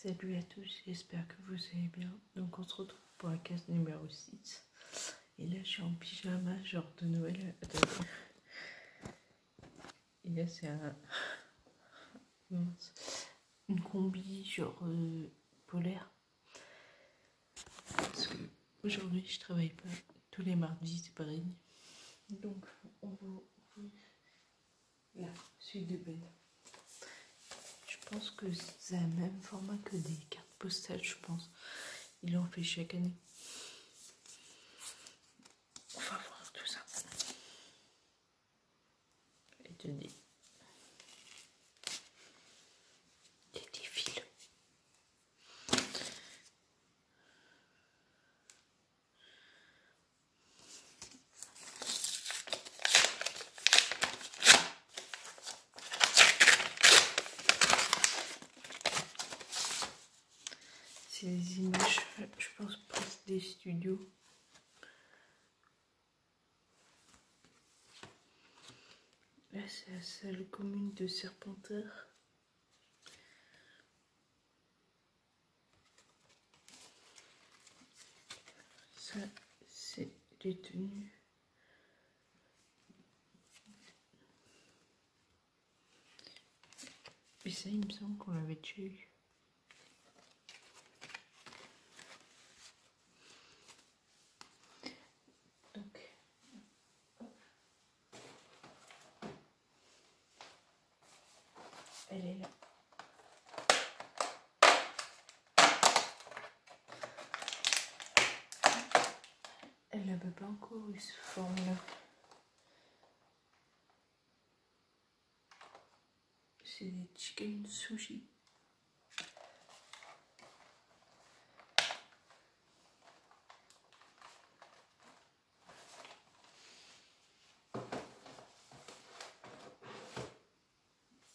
Salut à tous, j'espère que vous allez bien. Donc on se retrouve pour la case numéro 6. Et là je suis en pyjama, genre de Noël. Attendez. Et là c'est une combi genre polaire. Parce que aujourd'hui je travaille pas. Tous les mardis c'est pareil. Donc on va ouvrir la suite de bed. Je pense que c'est le même format que des cartes postales, je pense. Ils l'ont fait chaque année. On va voir tout ça. Et te dis. Des fils. C'est des images, je pense, presque des studios. Là, c'est la salle commune de Serpentard. Ça, c'est les tenues. Et ça, il me semble qu'on l'avait déjà eu. Donc, elle est là. Elle n'avait pas encore eu ce forme-là. C'est des chicken sushi.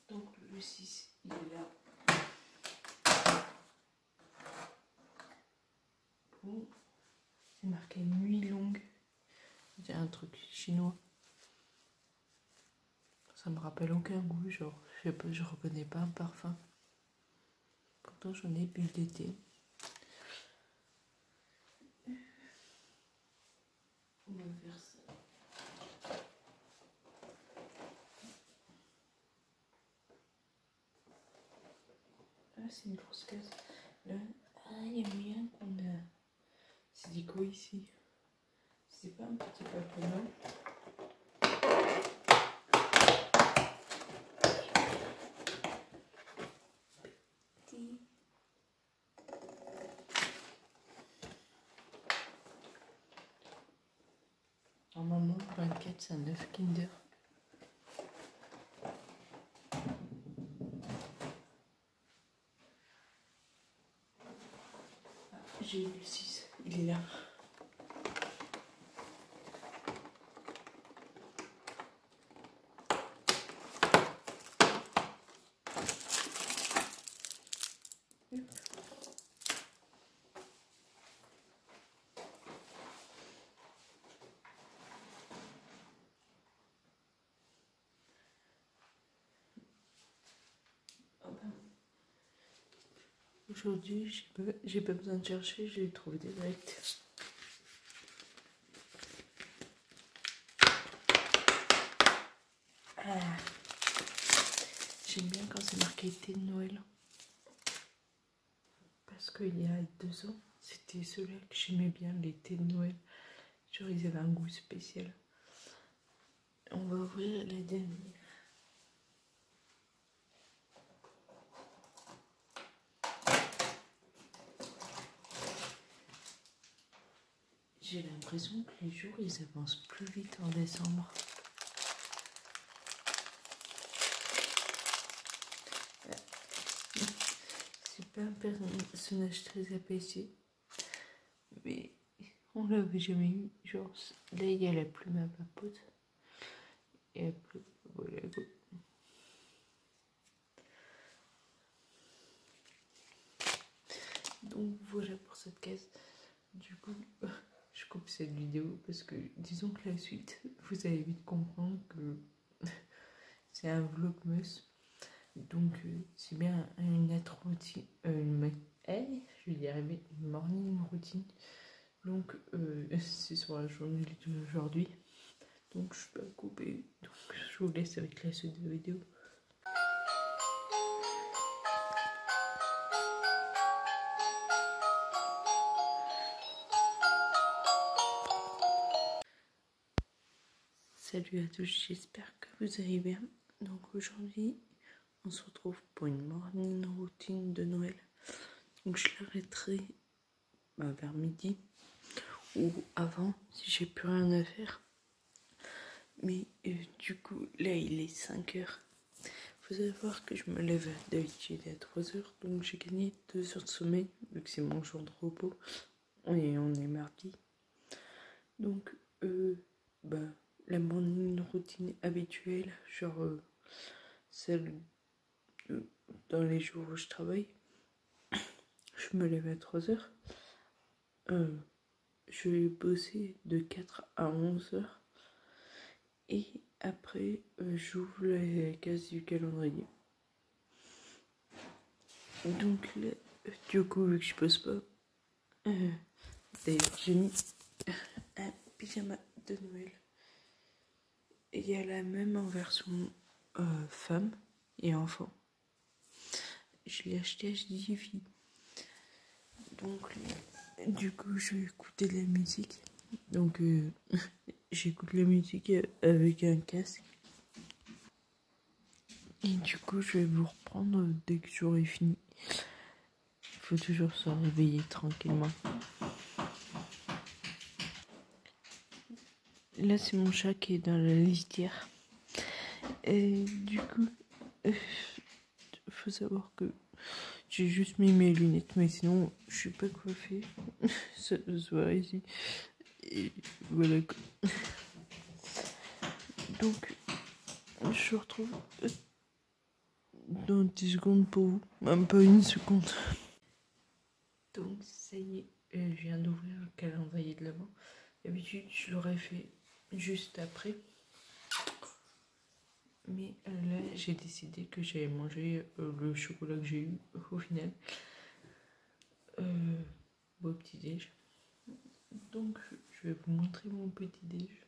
Donc le 6, il est là. Bon, c'est marqué nuit longue. C'est un truc chinois. Ça me rappelle aucun goût, genre, je sais pas, je reconnais pas un parfum. Pourtant j'en ai bu l'été. On va faire ça. Ah, c'est une grosse case. Là, il y a moyen qu'on a. C'est dit quoi ici? C'est pas un petit papillon. Petit. Normalement, 24, c'est un œuf Kinder. J'ai eu le 6, il est là. Aujourd'hui, j'ai pas besoin de chercher, je l'ai trouvé direct. Ah. J'aime bien quand c'est marqué thé de Noël. Parce qu'il y a 2 ans, c'était ceux-là que j'aimais bien, les thés de Noël. Genre, ils avaient un goût spécial. On va ouvrir la dernière. J'ai l'impression que les jours, ils avancent plus vite en décembre. C'est pas un personnage très apaisé, mais on l'avait jamais eu. Genre, là, il y a la plume à papote. Et la plume, voilà. Donc voilà pour cette case. Du coup, je coupe cette vidéo parce que disons que la suite, vous allez vite comprendre que c'est un vlogmas. Donc c'est bien une arriver une morning routine. Donc c'est sur la journée d'aujourd'hui. Donc je peux couper. Donc je vous laisse avec la suite de la vidéo. Salut à tous, j'espère que vous allez bien. Donc aujourd'hui, on se retrouve pour une morning routine de Noël. Donc je l'arrêterai vers midi ou avant si j'ai plus rien à faire. Mais du coup, là il est 5 heures. Faut savoir que je me lève d'habitude à 3 heures. Donc j'ai gagné 2 heures de sommeil, vu que c'est mon jour de repos. Et on est mardi. Donc la morning routine habituelle, genre celle dans les jours où je travaille, je me lève à 3 heures. Je vais bosser de 4 à 11 heures. Et après, j'ouvre la case du calendrier. Donc là, du coup, vu que je bosse pas, d'ailleurs, j'ai mis un pyjama de Noël. Il y a la même en version femme et enfant. Je l'ai acheté à Jiffy. Donc du coup je vais écouter de la musique. Donc j'écoute la musique avec un casque. Et du coup je vais vous reprendre dès que j'aurai fini. Il faut toujours se réveiller tranquillement. Là c'est mon chat qui est dans la litière. Et du coup faut savoir que j'ai juste mis mes lunettes, mais sinon je suis pas coiffée. Ça se voit ici. Et voilà. Donc je retrouve dans 10 secondes pour vous, même pas une seconde. Donc ça y est, je viens d'ouvrir le calendrier de l'avant. D'habitude je l'aurais fait juste après. Mais là j'ai décidé que j'allais manger le chocolat que j'ai eu au final. Au petit déj. Donc je vais vous montrer mon petit déj.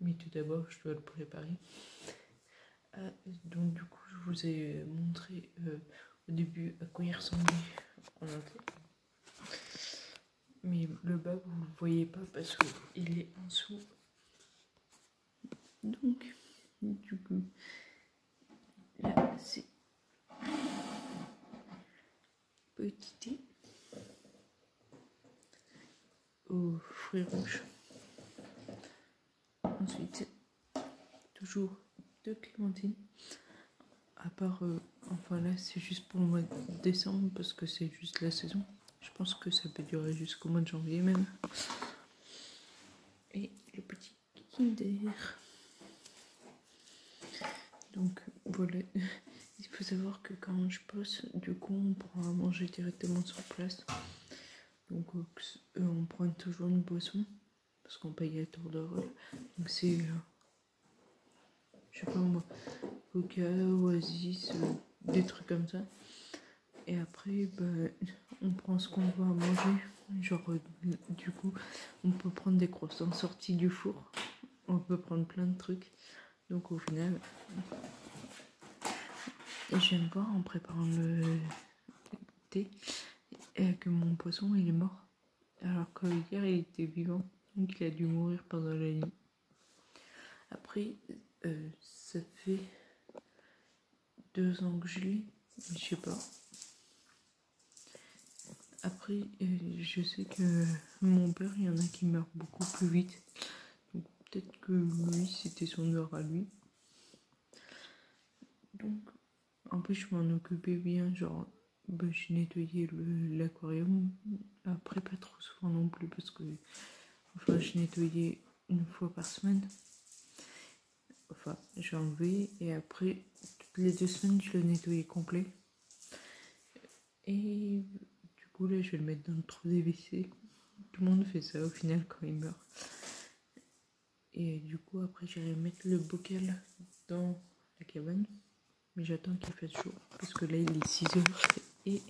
Mais tout d'abord je dois le préparer. Donc du coup je vous ai montré au début à quoi il ressemblait en entier. Mais le bas vous ne le voyez pas parce qu'il est en dessous. Donc du coup là c'est petit thé aux fruits rouges. Ensuite toujours 2 clémentines. À part, enfin là c'est juste pour le mois de décembre parce que c'est juste la saison. Je pense que ça peut durer jusqu'au mois de janvier même. Et le petit Kinder. Donc voilà, il faut savoir que quand je passe, du coup on pourra manger directement sur place. Donc on prend toujours une boisson parce qu'on paye à tour de rôle. Donc c'est, je sais pas moi, Coca, Oasis, des trucs comme ça. Et après, on prend ce qu'on veut à manger. Genre, du coup, on peut prendre des croissants sortis du four. On peut prendre plein de trucs. Donc au final, je viens de voir en préparant le thé que mon poisson il est mort. Alors que hier il était vivant. Donc il a dû mourir pendant la nuit. Après, ça fait 2 ans que je l'ai. Je sais pas. Après, je sais que mon père, il y en a qui meurent beaucoup plus vite. Donc peut-être que lui, c'était son heure à lui. Donc, en plus, je m'en occupais bien. Genre, je nettoyais l'aquarium. Après, pas trop souvent non plus, parce que enfin, je nettoyais une fois par semaine. Enfin, j'ai enlevé. Et après, toutes les 2 semaines, je le nettoyais complet. Et du coup, là, je vais le mettre dans le trou des WC. Tout le monde fait ça au final quand il meurt. Et du coup, après, j'irai mettre le bocal dans la cabane. Mais j'attends qu'il fasse chaud. Parce que là, il est 6 heures et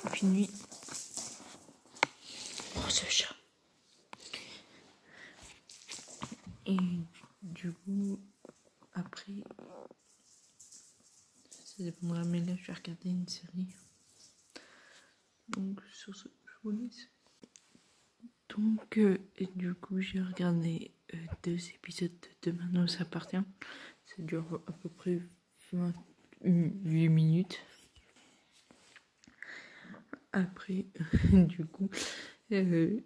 il fait nuit. ce chat. Et du coup, après, ça dépendra, mais là je vais regarder une série. Donc sur ce, je vous laisse. Donc, du coup, j'ai regardé 2 épisodes de Demain nous appartient. Ça dure à peu près 28 minutes. Après, du coup, je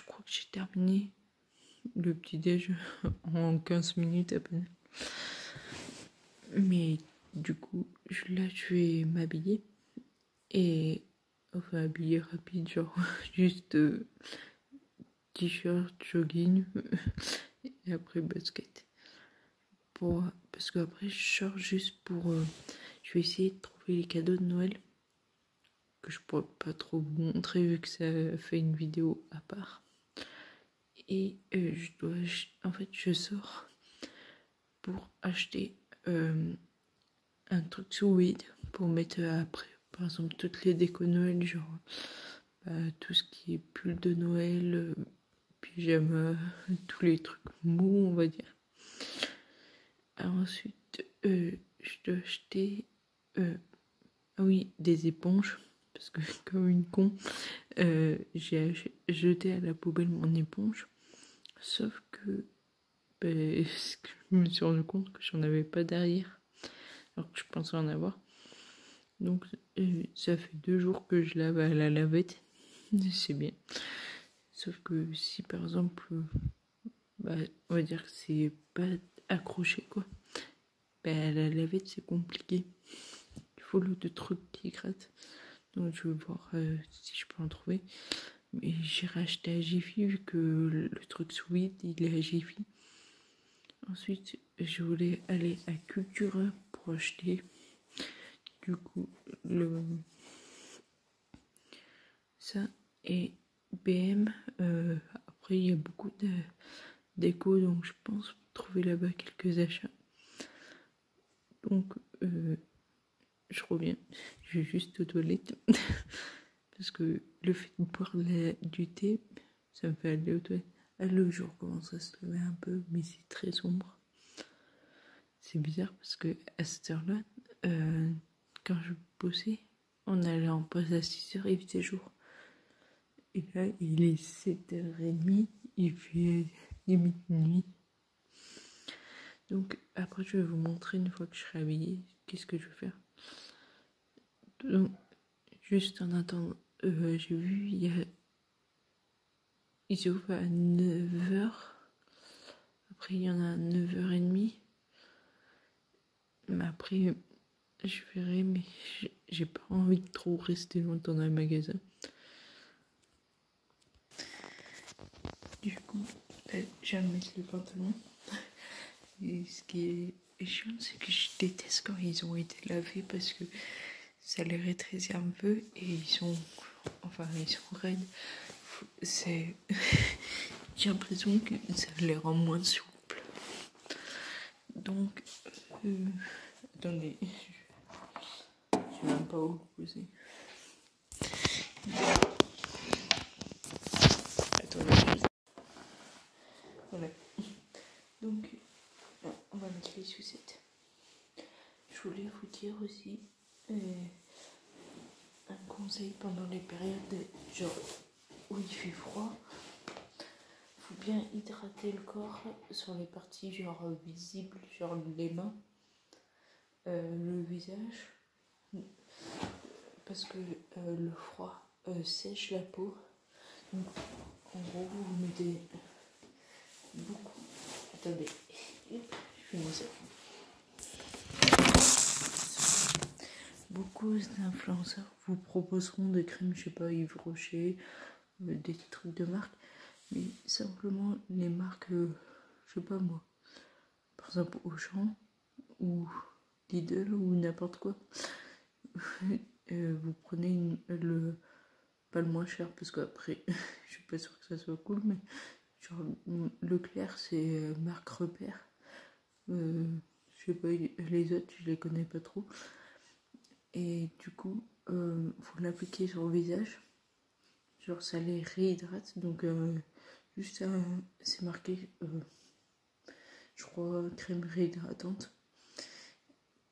crois que j'ai terminé le petit-déj en 15 minutes à peine. Mais du coup, là, je vais m'habiller. Et enfin, habiller rapide, genre juste t-shirt, jogging et après basket. Parce qu'après, je sors juste pour... je vais essayer de trouver les cadeaux de Noël que je pourrais pas trop vous montrer vu que ça fait une vidéo à part. Et en fait, je sors pour acheter un truc sous vide pour mettre après, par exemple, toutes les décos Noël, genre tout ce qui est pull de Noël, pyjama, tous les trucs mous, on va dire. Ensuite, je dois acheter des éponges parce que comme une con, j'ai jeté à la poubelle mon éponge, sauf que je me suis rendu compte que j'en avais pas derrière alors que je pensais en avoir. Donc ça fait 2 jours que je lave à la lavette, c'est bien. Sauf que si par exemple, on va dire que c'est pas accroché quoi, à la lavette c'est compliqué. Il faut le truc qui gratte. Donc je vais voir si je peux en trouver. Mais j'irai acheter à Jiffy vu que le truc sous vide il est à Jiffy. Ensuite je voulais aller à Cultura pour acheter du coup ça et BM. Après il y a beaucoup de déco donc je pense trouver là-bas quelques achats. Donc je reviens, je vais juste aux toilettes parce que le fait de boire du thé ça me fait aller aux toilettes. Le jour commence à se lever un peu mais c'est très sombre. C'est bizarre parce que à cette heure-là quand je bossais on allait en pause à 6h, il faisait jour. Et là, il est 7h30, il fait limite nuit. Donc, après, je vais vous montrer une fois que je serai habillée, qu'est-ce que je vais faire. Donc, juste en attendant, j'ai vu, ils ouvrent à 9h. Après, il y en a à 9h30. Mais après, je verrai, mais j'ai pas envie de trop rester longtemps dans le magasin. Du coup, je vais mettre le pantalon. Et ce qui est chiant, c'est que je déteste quand ils ont été lavés parce que ça les rétrécit un peu et ils sont raides. J'ai l'impression que ça les rend moins souples. Donc, attendez, je sais même pas où poser. Attendez. Voilà. Donc, on va mettre les chaussettes. Je voulais vous dire aussi un conseil pendant les périodes genre où il fait froid. Faut bien hydrater le corps sur les parties genre visibles, genre les mains, le visage, parce que le froid sèche la peau. Donc, en gros, vous mettez beaucoup. Attendez, je finis ça. Beaucoup d'influenceurs vous proposeront des crèmes, je sais pas, Yves Rocher, des trucs de marque, mais simplement les marques, je sais pas moi, par exemple Auchan ou Lidl ou n'importe quoi. Vous prenez pas le moins cher parce qu'après je suis pas sûre que ça soit cool, mais genre Leclerc c'est marque repère. Je sais pas, les autres je les connais pas trop. Et du coup, faut l'appliquer sur le visage. genre ça les réhydrate. Donc juste c'est marqué, je crois, crème réhydratante.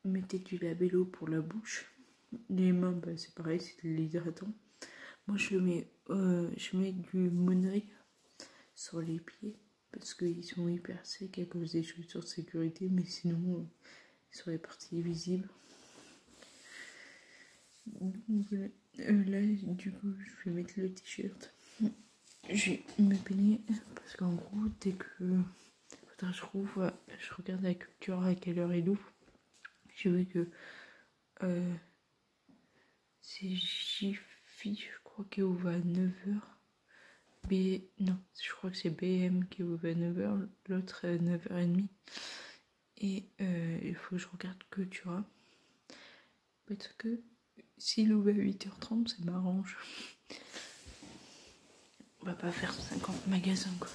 Mettez du labello pour la bouche. Les mains, bah, c'est pareil, c'est de l'hydratant. Moi je mets du Moneuil sur les pieds parce qu'ils sont hyper secs à cause des chaussures de sécurité, mais sinon sur les parties visibles. Donc, là du coup je vais mettre le t-shirt. Je vais me peigner parce qu'en gros dès que je regarde la culture à quelle heure il ouvre. J'ai vu que c'est Jiffy, je crois, qui ouvre à 9h. Non, je crois que c'est BM qui ouvre à 9h, l'autre à 9h30. Et il faut que je regarde Cultura. Parce que s'il ouvre à 8h30, ça m'arrange. On va pas faire 50 magasins, quoi.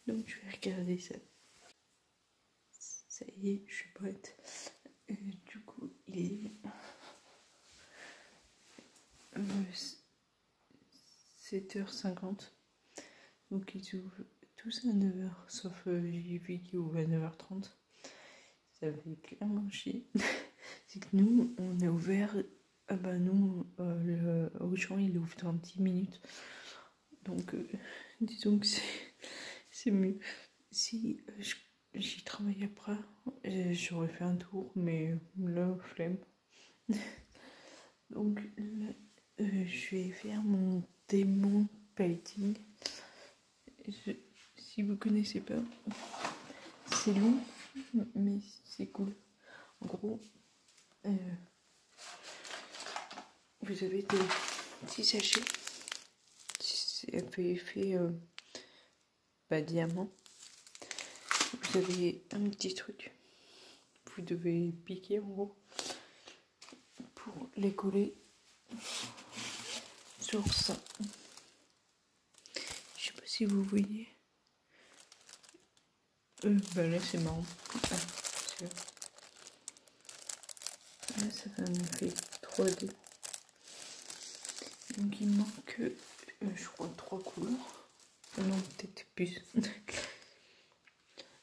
Donc je vais regarder ça. Ça y est, je suis prête. Du coup, il est 7h50. Donc ils ouvrent tous à 9h, sauf JV qui ouvre à 9h30. Ça fait clairement chier. C'est que nous, on est ouvert. Nous, le Auchan, il ouvre dans 10 minutes. Donc, disons que c'est mieux. Si j'y travaille après, j'aurais fait un tour, mais là, flemme. Donc, là, je vais faire mon démon painting. Si vous connaissez pas, c'est long, mais c'est cool. En gros, vous avez des petits sachets. Ça fait effet diamant. Vous avez un petit truc. Vous devez piquer en gros pour les coller sur ça. Je sais pas si vous voyez. Là c'est marrant. Là ça fait un effet 3D. Donc il manque je crois 3 couleurs. Non, peut-être plus.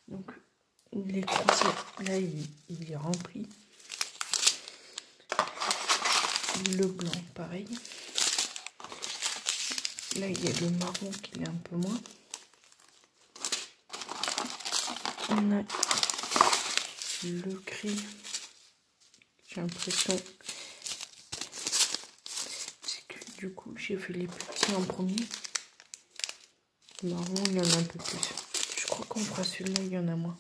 Donc les croissants, là il est rempli. Le blanc pareil. Là il y a le marron qui est un peu moins. On a le gris. J'ai l'impression c'est que du coup j'ai fait les petits en premier. Le marron il y en a un peu plus. Je crois qu'on fera celui-là, il y en a moins.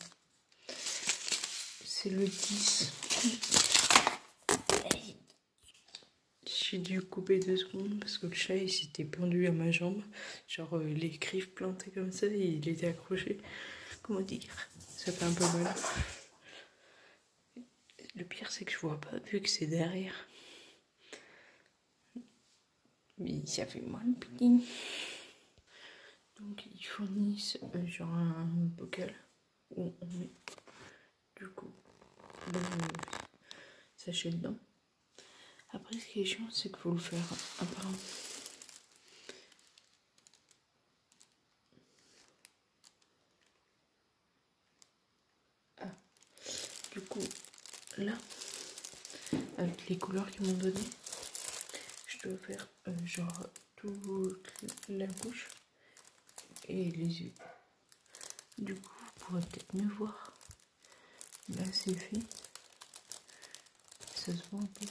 C'est le 10. J'ai dû couper 2 secondes parce que le chat il s'était pendu à ma jambe. Genre les griffes plantées comme ça et il était accroché. Comment dire? Ça fait un peu mal. Le pire c'est que je vois pas vu que c'est derrière. Mais ça fait mal petit. Donc ils fournissent genre un bocal où on met du coup le sachet dedans. Après ce qui est chiant c'est qu'il faut le faire un par un. Du coup là avec les couleurs qu'ils m'ont donné je dois faire genre toute la bouche et les yeux. Du coup vous pourrez peut-être mieux voir. Là c'est fait. Ça se voit un peu.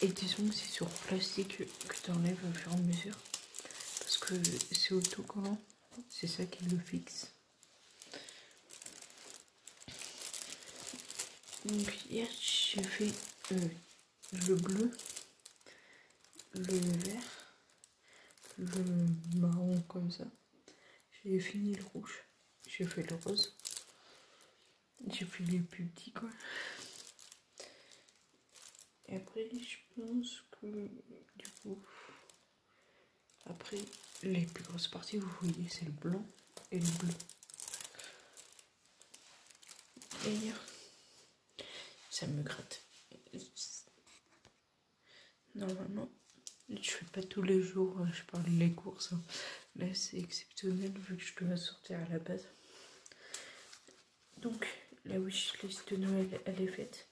Et disons que c'est sur plastique que tu enlèves au fur et à mesure. Parce que c'est autocollant. C'est ça qui le fixe. Donc hier j'ai fait le bleu, le vert, le marron comme ça. J'ai fini le rouge. J'ai fait le rose. J'ai fait les plus petits quoi. Et après je pense que du coup après les plus grosses parties vous voyez c'est le blanc et le bleu. D'ailleurs ça me gratte. normalement, je fais pas tous les jours, je parle les courses. Hein. Là, c'est exceptionnel vu que je dois sortir à la base. Donc, la wishlist de Noël, elle est faite.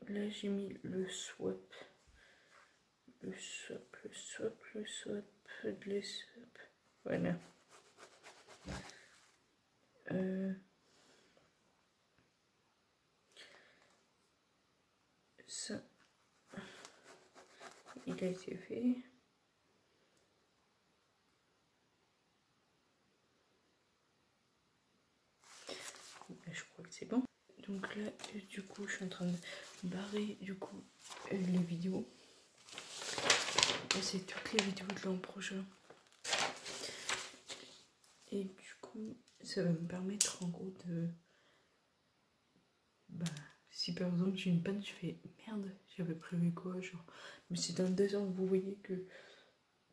Là, j'ai mis le swap. Le swap. Voilà. Ça, il a été fait. Je crois que c'est bon. Donc là, du coup, je suis en train de barrer du coup les vidéos. Et c'est toutes les vidéos de l'an prochain. Et du coup, ça va me permettre en gros de... Bah, si par exemple j'ai une panne, je fais merde, j'avais prévu quoi, genre. Mais si dans 2 ans vous voyez que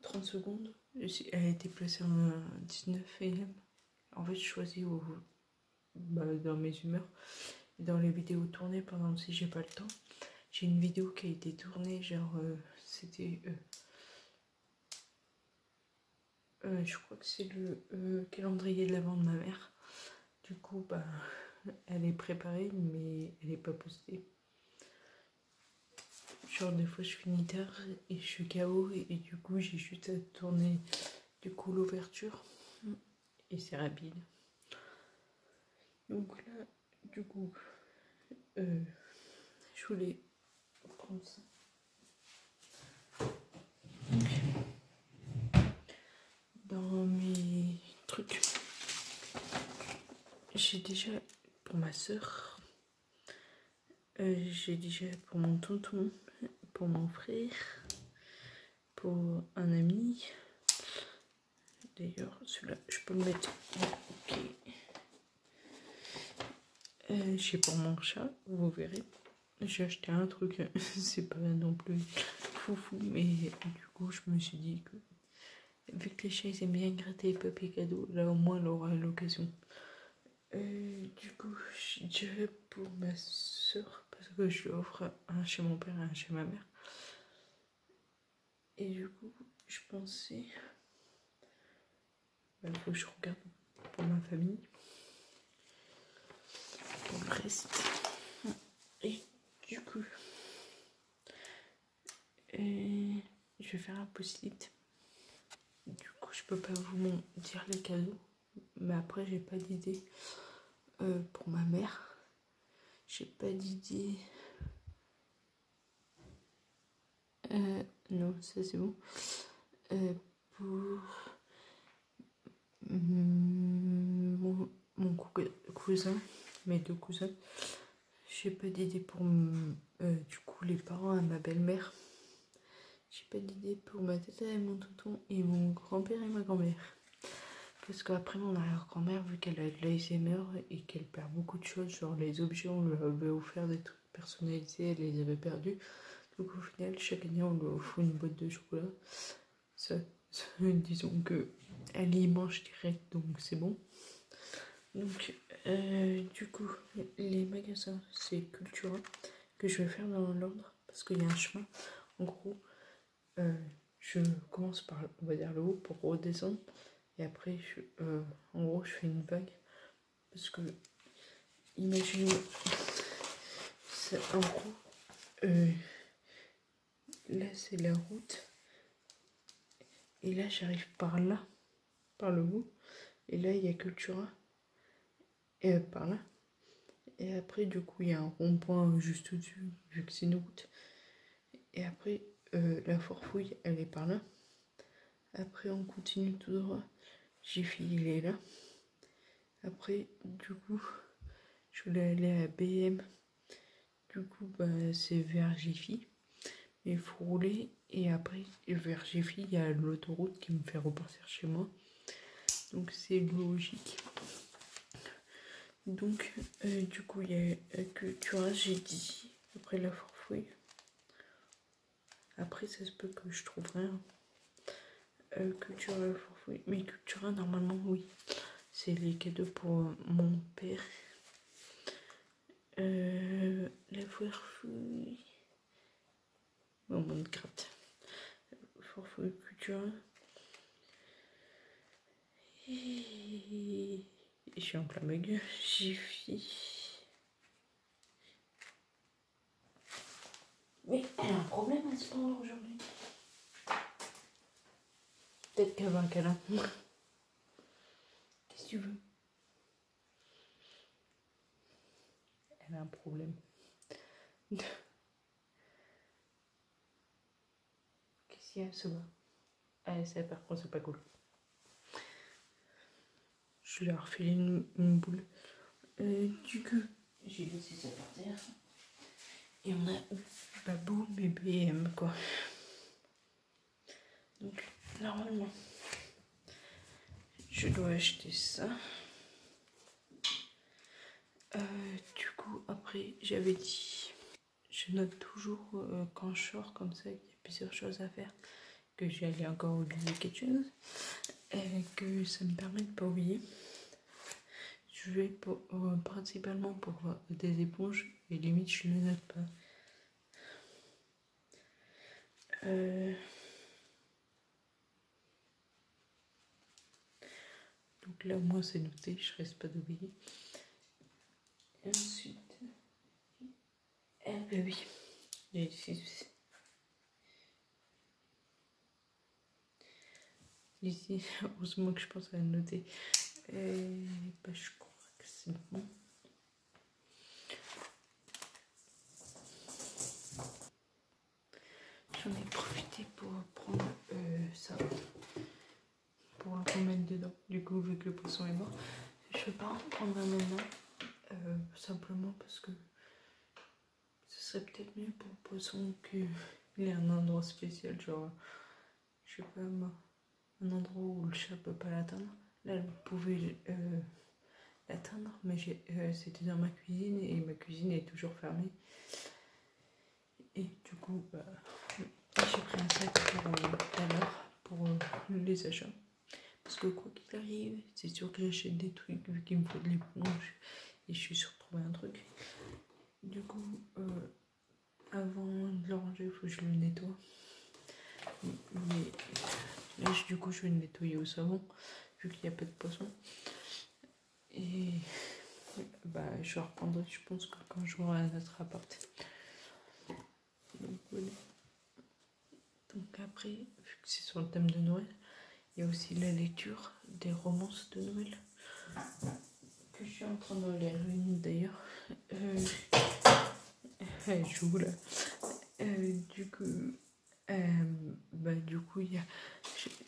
30 secondes, elle a été placée en 19 AM. En fait, je choisis dans mes humeurs. Et dans les vidéos tournées pendant si j'ai pas le temps. J'ai une vidéo qui a été tournée, genre c'était... je crois que c'est le calendrier de l'avant de ma mère. Du coup, bah, elle est préparée, mais elle n'est pas postée. Genre, des fois, je finis tard et je suis KO, et du coup, j'ai juste à tourner du coup l'ouverture. Et c'est rapide. Donc là, du coup, je voulais prendre ça. Donc, dans mes trucs, j'ai déjà pour ma soeur, j'ai déjà pour mon tonton, pour mon frère, pour un ami. D'ailleurs, celui-là, je peux le mettre. Ok. J'ai pour mon chat, vous verrez. J'ai acheté un truc, c'est pas non plus foufou, mais du coup, je me suis dit que vu que les chats ils aiment bien gratter les papiers cadeaux, là au moins elle aura l'occasion. Du coup, j'ai déjà pour ma soeur, parce que je lui offre un chez mon père et un chez ma mère. Et du coup, je pensais. Il faut que je regarde pour ma famille. Pour le reste. Et du coup, je vais faire un post-it. Du coup, je peux pas vous dire les cadeaux. Mais après, j'ai pas d'idée pour ma mère. J'ai pas d'idée. Non, ça c'est bon. Pour mon cousin, mes 2 cousins. J'ai pas d'idée pour du coup les parents à ma belle-mère. J'ai pas d'idée pour ma tante et mon tonton et mon grand-père et ma grand-mère. Parce qu'après mon arrière-grand-mère, vu qu'elle a de l'Alzheimer et qu'elle perd beaucoup de choses, genre les objets, on lui avait offert des trucs personnalisés, elle les avait perdus. Donc au final, chaque année, on lui offre une boîte de chocolat. Ça, disons que elle y mange direct, donc c'est bon. Donc du coup, les magasins, c'est Cultura que je vais faire dans l'ordre parce qu'il y a un chemin. En gros, je commence par, on va dire, le haut pour redescendre. Et après, en gros, je fais une vague. Parce que, imaginez, en gros, là, c'est la route. Et là, j'arrive par là, par le bout. Et là, il y a Cultura. Et par là. Et après, du coup, il y a un rond-point juste au-dessus, vu que c'est une route. Et après, la Forfouille, elle est par là. Après, on continue tout droit. Jiffy, il est là. Après, du coup, je voulais aller à BM. Du coup, bah, c'est vers Jiffy. Il faut rouler. Et après, vers Jiffy, il y a l'autoroute qui me fait repartir chez moi. Donc, c'est logique. Donc, du coup, il y a Cultura, j'ai dit. Après la Forfouille. Après, ça se peut que je trouve rien. Cultura, la Forfouille. Mais Cultura, normalement, oui. C'est les cadeaux pour mon père. La foire-fouille. Au monde gratte. Foire-fouille culture. Et je suis en plein bug. Jiffy. Mais elle a un problème à se prendre aujourd'hui. Peut-être qu'elle veut un câlin. Qu'est-ce que tu veux? Elle a un problème. Qu'est-ce qu'il y a ce bas? Ah, ça par contre c'est pas cool. Je lui ai refilé une boule. Du coup, j'ai laissé ça par terre. Et on a Babou mais BM quoi. Donc normalement je dois acheter ça. Du coup après j'avais dit, je note toujours quand je sors comme ça, il y a plusieurs choses à faire, que j'allais encore oublier quelque chose, et que ça me permet de pas oublier. Je vais principalement pour des éponges et limite je ne note pas. Donc là au moins c'est noté, je reste pas d'oublier. Et ensuite, bah oui, ici, heureusement que je pense à noter. Bah, je crois que c'est bon. J'en ai profité pour prendre ça, pour le remettre dedans. Du coup, vu que le poisson est mort, je ne vais pas en prendre un maintenant, simplement parce que ce serait peut-être mieux pour le poisson qu'il ait un endroit spécial, genre, je sais pas moi, un endroit où le chat peut pas l'atteindre. Là, elle pouvait l'atteindre, mais c'était dans ma cuisine et ma cuisine est toujours fermée. Et du coup, bah, j'ai pris un sac pour tout à l'heure pour les achats. Parce que quoi qu'il arrive, c'est sûr que j'achète des trucs vu qu'il me faut de l'éponge et je suis sûre de trouver un truc. Du coup, avant de le ranger, il faut que je le nettoie. Mais là, du coup, je vais le nettoyer au savon vu qu'il n'y a pas de poisson. Et bah, je reprendrai, je pense que quand j'aurai un autre appart. Donc voilà. Donc après, vu que c'est sur le thème de Noël, il y a aussi la lecture des romances de Noël que je suis en train de lire une d'ailleurs. Elle joue là. Du coup,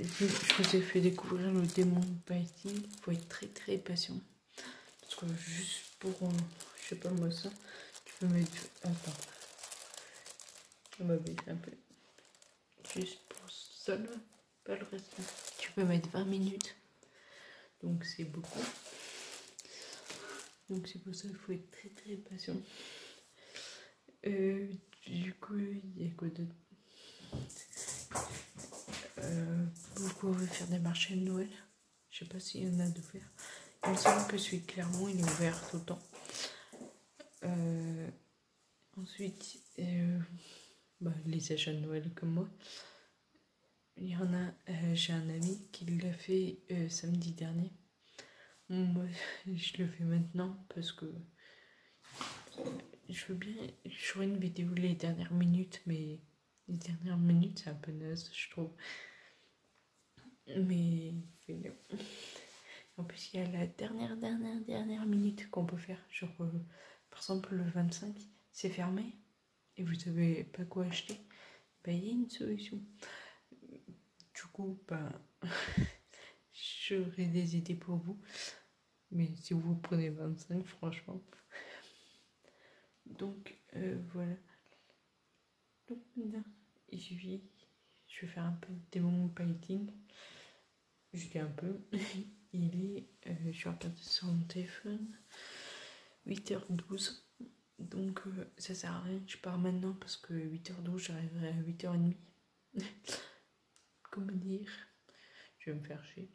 je vous ai fait découvrir le démon fighting. Il faut être très très patient. Parce que juste pour, je sais pas moi ça, tu peux mettre. Attends. On va baisser un peu. Juste pour ça là, pas le reste. Tu peux mettre 20 minutes. Donc c'est beaucoup. Donc c'est pour ça qu'il faut être très très patient. Du coup, il y a quoi d'autre? Vous pouvez faire des marchés de Noël. Je sais pas s'il y en a d'ouvert. Il me semble que celui de Clermont il est ouvert tout le temps. Ensuite, les achats de Noël comme moi. Il y en a, j'ai un ami qui l'a fait samedi dernier. Moi, je le fais maintenant parce que je veux bien. Je ferai une vidéo les dernières minutes, mais les dernières minutes c'est un peu naze, je trouve. Mais en plus, il y a la dernière minute qu'on peut faire. Genre, par exemple, le 25, c'est fermé et vous savez pas quoi acheter. Bah, il y a une solution. Du coup, j'aurai des idées pour vous. Mais si vous prenez 25, franchement. Donc, voilà. Donc, je vais faire un peu de démon painting. Je dis un peu. Je regarde sur mon téléphone. 8h12. Donc, ça sert à rien. Je pars maintenant parce que 8h12, j'arriverai à 8h30. Comment dire? Je vais me faire chier.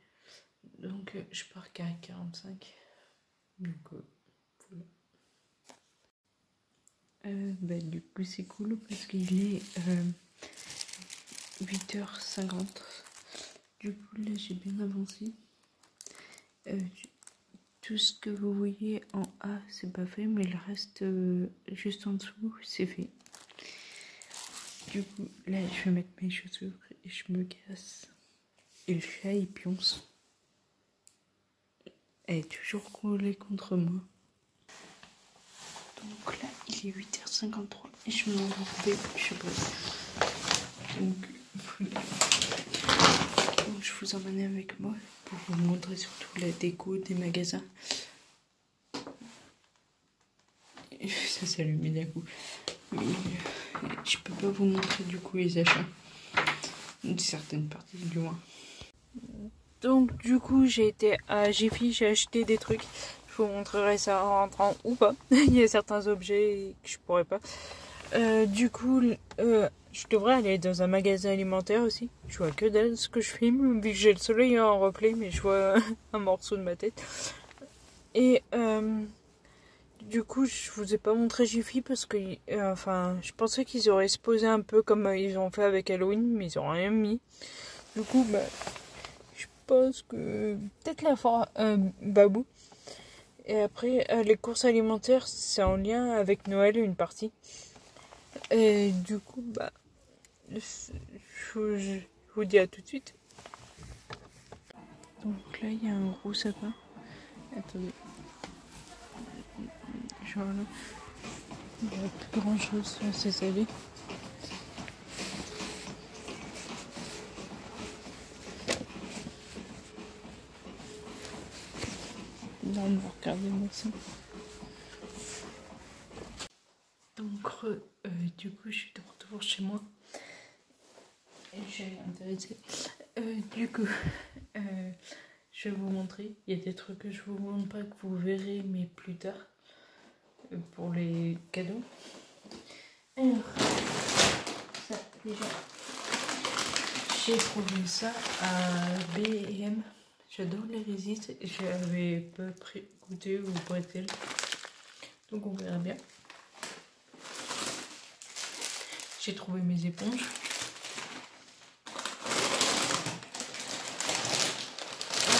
Donc, je pars qu'à 45. Donc, voilà. Du coup c'est cool parce qu'il est 8h50. Du coup là j'ai bien avancé. Tout ce que vous voyez en A c'est pas fait, mais le reste juste en dessous c'est fait. Du coup là je vais mettre mes chaussures et je me casse. Et le chat il pionce. Elle est toujours collée contre moi. Donc là il est 8h53 et je me vais, je sais pas. Donc je vous emmène avec moi pour vous montrer surtout la déco des magasins. Et ça s'allume d'un coup. Mais je peux pas vous montrer du coup les achats. Une certaine partie du moins. Donc du coup j'ai été à Jiffy, j'ai acheté des trucs. Je vous montrerai ça en rentrant ou pas. Il y a certains objets que je pourrais pas. Du coup, je devrais aller dans un magasin alimentaire aussi. Je vois que dalle ce que je filme, vu que j'ai le soleil en replay, mais je vois un morceau de ma tête. Et du coup, je vous ai pas montré Jiffy parce que, enfin, je pensais qu'ils auraient exposé un peu comme ils ont fait avec Halloween, mais ils ont rien mis. Du coup, bah, je pense que peut-être la foire Babou. Et après, les courses alimentaires, c'est en lien avec Noël, une partie. Et du coup, bah, je vous dis à tout de suite. Donc là, il y a un gros sapin. Attendez. Genre là, il n'y a plus grand chose sur ces allées. Là, on va regarder moi ça. Donc, du coup, je suis de retour chez moi. Et je vais m'intéresser. Du coup, je vais vous montrer. Il y a des trucs que je vous montre pas, que vous verrez, mais plus tard. Pour les cadeaux. Alors, ça, déjà. J'ai trouvé ça à B&M. J'adore les résistes. J'avais pas goûté ou bretzel. Donc on verra bien. J'ai trouvé mes éponges.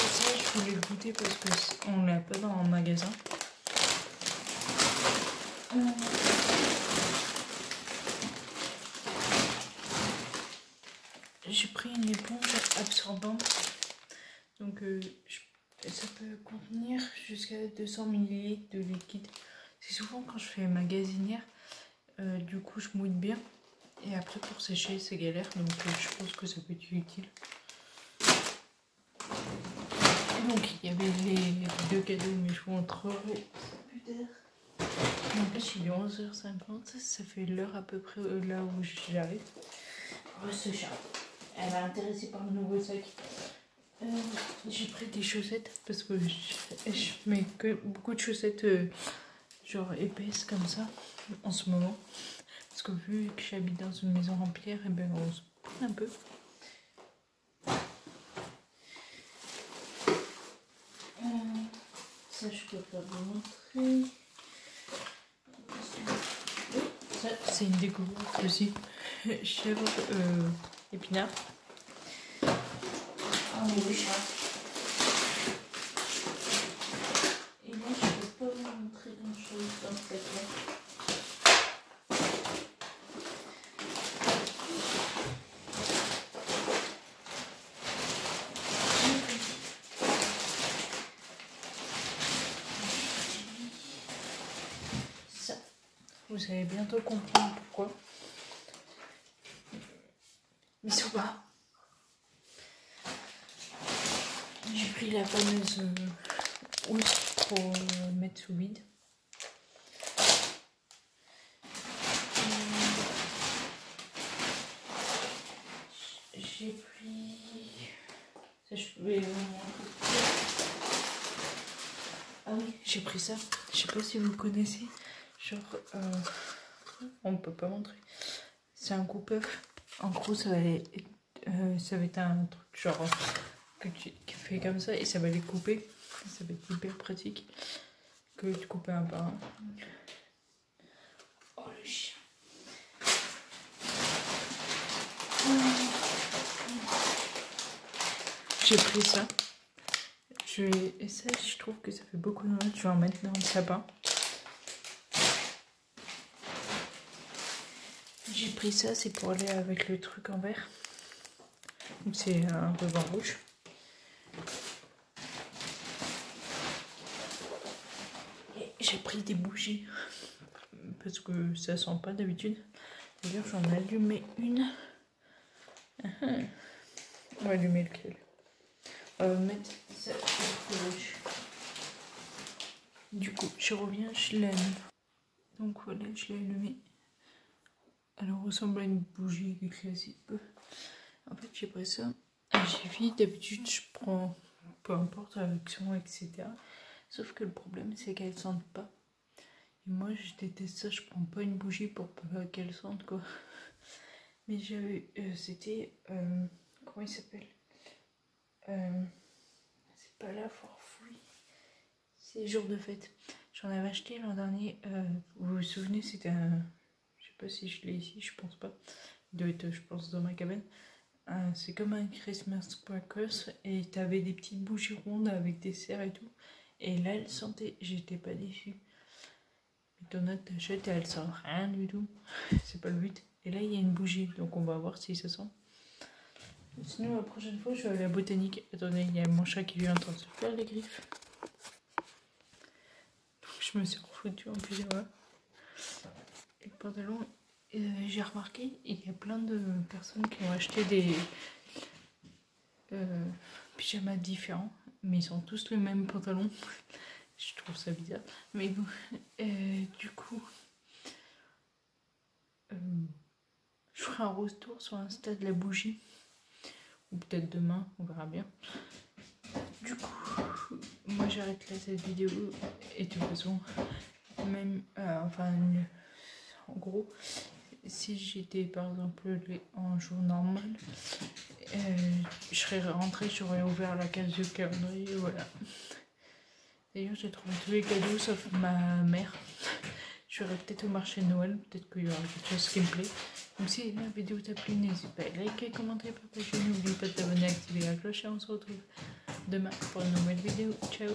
Ça, je voulais le goûter parce qu'on l'a pas dans un magasin. J'ai pris une éponge absorbante. Donc ça peut contenir jusqu'à 200 ml de liquide. C'est souvent quand je fais magasinière, du coup je mouille bien. Et après pour sécher c'est galère, donc je pense que ça peut être utile. Et donc il y avait les deux cadeaux, mais je vous montrerai plus tard. Donc là il est 11h50, ça fait l'heure à peu près là où j'arrive. Ce chat, elle m'a intéressée par le nouveau sac. J'ai pris des chaussettes parce que je mets que beaucoup de chaussettes genre épaisses comme ça en ce moment. Parce que vu que j'habite dans une maison en pierre, et ben on se prend un peu. Ça je peux pas vous montrer. Ça c'est une découverte aussi. Chèvre épinard. Oui. Et là je peux pas vous montrer grand chose dans cette là. Ça, vous allez bientôt comprendre pourquoi. Misoba. J'ai pris la fameuse housse pour mettre sous vide. J'ai pris... Ça, je vais vous montrer. Ah oui, j'ai pris ça. Je sais pas si vous connaissez. Genre, on peut pas montrer. C'est un coupe-œuf. En gros, ça va être un truc genre qui fait comme ça et ça va les couper. Ça va être hyper pratique que de couper un par un. Oh, j'ai pris ça. Et ça, je trouve que ça fait beaucoup de Noël. Je vais en mettre dans le sapin. J'ai pris ça, c'est pour aller avec le truc en vert. C'est un ruban rouge. Et j'ai pris des bougies. Parce que ça sent pas d'habitude. D'ailleurs, j'en ai allumé une. On va allumer lequel? On va mettre ça au rouge. Du coup, je reviens, je l'allume. Donc voilà, je l'ai allumé. Elle ressemble à une bougie classique. En fait, j'ai pris ça. J'ai vu, d'habitude, je prends peu importe avec son, etc. Sauf que le problème, c'est qu'elles sentent pas. Et moi, je déteste ça. Je prends pas une bougie pour pas qu'elles sentent, quoi. Mais j'avais. C'était. Comment il s'appelle? C'est pas la Forfouille. C'est jour de fête. J'en avais acheté l'an dernier. Vous vous souvenez, c'était un. Je sais pas si je l'ai ici, je pense pas. Il doit être, je pense, dans ma cabane. C'est comme un Christmas crackers et t'avais des petites bougies rondes avec des cerfs et tout. Et là, elle sentait, j'étais pas déçue. Mais ton autre t'achètes et elle sent rien du tout. C'est pas le but. Et là, il y a une bougie, donc on va voir si ça sent. Sinon, la prochaine fois, je vais à la botanique. Attendez, il y a mon chat qui vient en train de se faire les griffes. Donc, je me suis refoutue en pyjama. Et le pantalon, j'ai remarqué, il y a plein de personnes qui ont acheté des pyjamas différents, mais ils ont tous le même pantalon. Je trouve ça bizarre. Mais bon, du coup, je ferai un retour sur Insta de la bougie. Ou peut-être demain, on verra bien. Du coup, moi j'arrête là cette vidéo. Et de toute façon, même, en gros, si j'étais par exemple en jour normal, je serais rentrée, j'aurais ouvert la case de calendrier, voilà. D'ailleurs, j'ai trouvé tous les cadeaux sauf ma mère. Je serai peut-être au marché de Noël, peut-être qu'il y aura quelque chose qui me plaît. Donc si la vidéo t'a plu, n'hésite pas à liker, commenter, partager. N'oublie pas de t'abonner, activer la cloche et on se retrouve demain pour une nouvelle vidéo. Ciao!